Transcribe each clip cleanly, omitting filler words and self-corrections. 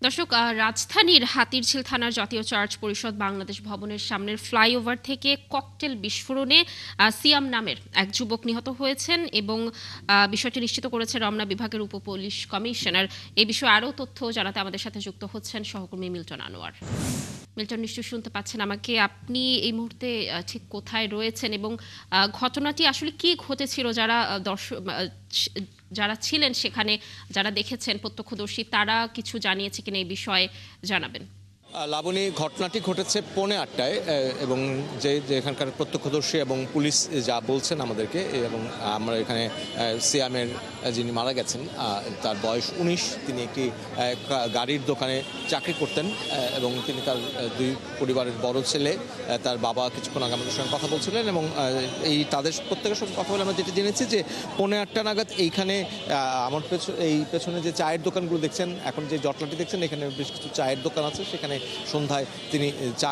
দর্শক, রাজধানীর হাতিরঝিল থানার জাতীয় চার্চ পরিষদ বাংলাদেশ ভবনের সামনের ফ্লাইওভার থেকে ককটেল বিস্ফোরণে সিয়াম নামের এক যুবক নিহত হয়েছেন এবং বিষয়টি নিশ্চিত করেছে রমনা বিভাগের উপপুলিশ কমিশনার। এই বিষয়ে আরও তথ্য জানাতে আমাদের সাথে যুক্ত হচ্ছেন সহকর্মী মিল্টন আনোয়ার। মিল্টন, নিশ্চয়ই শুনতে পাচ্ছেন আমাকে। আপনি এই মুহূর্তে ঠিক কোথায় রয়েছেন এবং ঘটনাটি আসলে কি ঘটেছিল? যারা ছিলেন সেখানে, যারা দেখেছেন, প্রত্যক্ষদর্শী, তারা কিছু জানিয়েছে কিনা এই বিষয়ে জানাবেন। লাবণী, ঘটনাটি ঘটেছে 8:45টায় এবং যে এখানকার প্রত্যক্ষদর্শী এবং পুলিশ যা বলছেন আমাদেরকে, এবং আমরা এখানে সিয়ামের যিনি মারা গেছেন তার বয়স 19। তিনি একটি গাড়ির দোকানে চাকরি করতেন এবং তিনি তার দুই পরিবারের বড় ছেলে, তার বাবা কিছুক্ষণ আগে আমাদের সঙ্গে কথা বলছিলেন এবং এই তাদের প্রত্যেকের সঙ্গে কথা বলে আমরা যেটা জেনেছি যে 8:45 নাগাদ এইখানে আমার পেছনে যে চায়ের দোকানগুলো দেখছেন, এখন যে জটলাটি দেখছেন, এখানে বেশ কিছু চায়ের দোকান আছে। সেখানে সন্ধ্যায় তিনি চা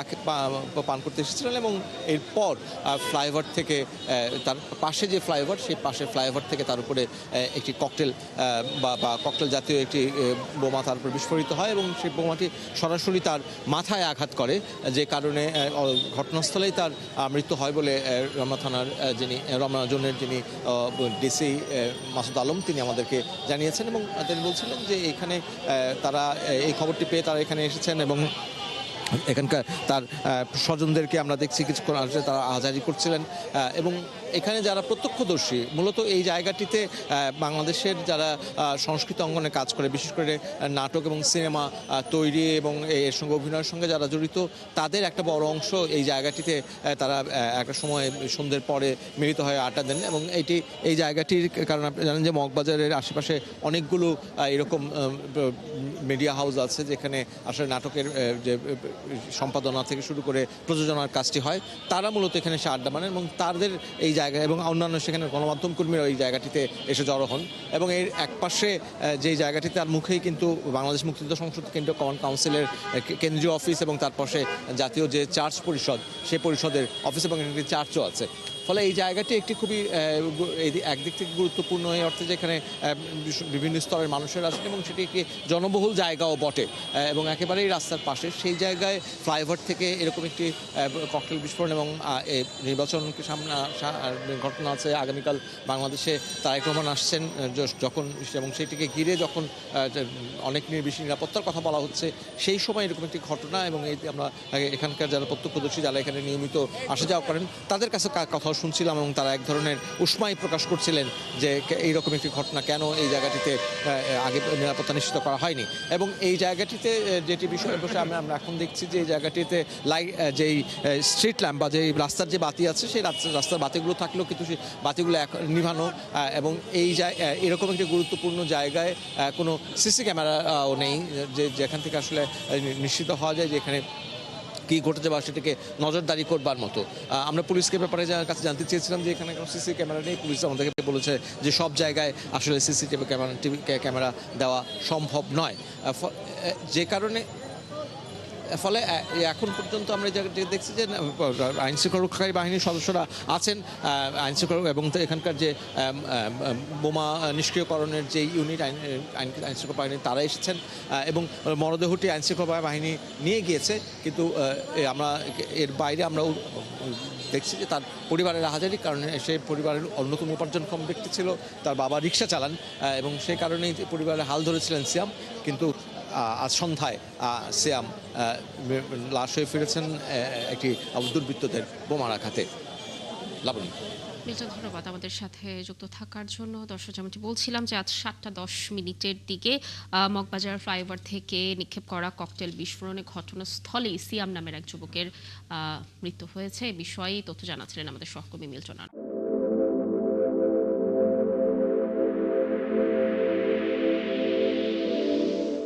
পান করতে এসেছিলেন এবং এরপর ফ্লাইওভার থেকে, তার পাশে যে ফ্লাইওভার, সেই পাশে ফ্লাইওভার থেকে তার উপরে একটি ককটেল বা ককটেল জাতীয় একটি বোমা তার উপর বিস্ফোরিত হয় এবং সেই বোমাটি সরাসরি তার মাথায় আঘাত করে, যে কারণে ঘটনাস্থলেই তার মৃত্যু হয় বলে রমনা থানার রমনা জোনের যিনি ডিসি মাসুদ আলম, তিনি আমাদেরকে জানিয়েছেন এবং তিনি বলছিলেন যে এখানে তারা এই খবরটি পেয়ে তারা এখানে এসেছেন এবং এখানকার তার স্বজনদেরকে আমরা দেখছি কিছুক্ষণ আগে তারা আহাজারি করছিলেন এবং এখানে যারা প্রত্যক্ষদর্শী, মূলত এই জায়গাটিতে বাংলাদেশের যারা সংস্কৃতি অঙ্গনে কাজ করে, বিশেষ করে নাটক এবং সিনেমা তৈরি এবং এর সঙ্গে অভিনয়ের সঙ্গে যারা জড়িত, তাদের একটা বড় অংশ এই জায়গাটিতে তারা একটা সময় সন্ধ্যের পরে মিলিত হয়ে আড্ডা দেন এবং এই জায়গাটির কারণ আপনি জানেন যে মগবাজারের আশেপাশে অনেকগুলো এরকম মিডিয়া হাউস আছে যেখানে আসলে নাটকের যে সম্পাদনা থেকে শুরু করে প্রযোজনার কাজটি হয়। তারা মূলত এখানে এসে আড্ডা মানেন এবং তাদের এই জায়গায় এবং অন্যান্য সেখানে গণমাধ্যম কর্মীরা এই জায়গাটিতে এসে জড়ো হন এবং এর একপাশে যেই জায়গাটিতে তার মুখেই কিন্তু বাংলাদেশ মুক্তিযুদ্ধ সংসদ কেন্দ্রীয় কমান্ড কাউন্সিলের কেন্দ্রীয় অফিস এবং তার পাশে জাতীয় যে চার্চ পরিষদ, সেই পরিষদের অফিস এবং একটি চার্চও আছে। ফলে এই জায়গাটি একটি খুবই একদিক থেকে গুরুত্বপূর্ণ এই অর্থে যে এখানে বিভিন্ন স্তরের মানুষের আসেন এবং সেটি একটি জনবহুল জায়গাও বটে এবং একেবারেই রাস্তার পাশে। সেই জায়গায় ফ্লাইওভার থেকে এরকম একটি ককটেল বিস্ফোরণ এবং নির্বাচনকে সামনে ঘটনা আছে। আগামীকাল বাংলাদেশে তারেক রহমান আসছেন যখন, এবং সেটিকে ঘিরে যখন অনেক বেশি নিরাপত্তার কথা বলা হচ্ছে, সেই সময় এরকম একটি ঘটনা এবং আমরা এখানকার যারা প্রত্যক্ষদর্শী, যারা এখানে নিয়মিত আসা যাওয়া করেন, তাদের কাছে কথা শুনছিলাম এবং তারা এক ধরনের উষ্মাই প্রকাশ করছিলেন যে এইরকম একটি ঘটনা কেন এই জায়গাটিতে আগে নিরাপত্তা নিশ্চিত করা হয়নি। এবং এই জায়গাটিতে যেটি বিষয় বসে আমরা এখন দেখছি যে এই জায়গাটিতে যেই স্ট্রিট ল্যাম্প বা যেই রাস্তার যে বাতি আছে, সেই রাস্তার বাতিগুলো থাকলেও কিন্তু সেই বাতিগুলো নিভানো এবং এরকম একটি গুরুত্বপূর্ণ জায়গায় কোনো সিসি ক্যামেরাও নেই যেখান থেকে আসলে নিশ্চিত হওয়া যায় যে এখানে কী ঘটেছে বা সেটাকে নজরদারি করবার মতো। আমরা পুলিশকে ব্যাপারে কাছে জানতে চেয়েছিলাম যে এখানে কোনো সিসি ক্যামেরা নেই। পুলিশ আমাদেরকে বলেছে যে সব জায়গায় আসলে সিসিটিভি ক্যামেরা দেওয়া সম্ভব নয়, যে কারণে ফলে এখন পর্যন্ত আমরা দেখছি যে আইনশৃঙ্খলা রক্ষাকারী বাহিনীর সদস্যরা আছেন, আইনশৃঙ্খলা এবং এখানকার যে বোমা নিষ্ক্রিয়করণের যে ইউনিট আইনশৃঙ্খলা বাহিনী, তারা এসেছেন এবং মরদেহটি আইনশৃঙ্খলা বাহিনী নিয়ে গিয়েছে। কিন্তু আমরা এর বাইরে আমরা দেখছি যে তার পরিবারের হাজারির কারণে, সে পরিবারের অন্যতম উপার্জনক্ষম ব্যক্তি ছিল, তার বাবা রিক্সা চালান এবং সেই কারণেই পরিবারের হাল ধরেছিলেন সিয়াম। কিন্তু আজ সন্ধ্যায় সিয়াম লাশ হয়ে ফিরেছেন একটি দুর্বৃত্তদের বোমার আঘাতে। লাবণী, মিল্টন, ধন্যবাদ আমাদের সাথে যুক্ত থাকার জন্য। দর্শক, যেমনটি বলছিলাম যে আজ 7:10 দিকে মগবাজার ফ্লাইওভার থেকে নিক্ষেপ করা ককটেল বিস্ফোরণে ঘটনাস্থলেই সিয়াম নামের এক যুবকের মৃত্যু হয়েছে। এই বিষয়ে তথ্য জানাচ্ছিলেন আমাদের সহকর্মী মিল্টন।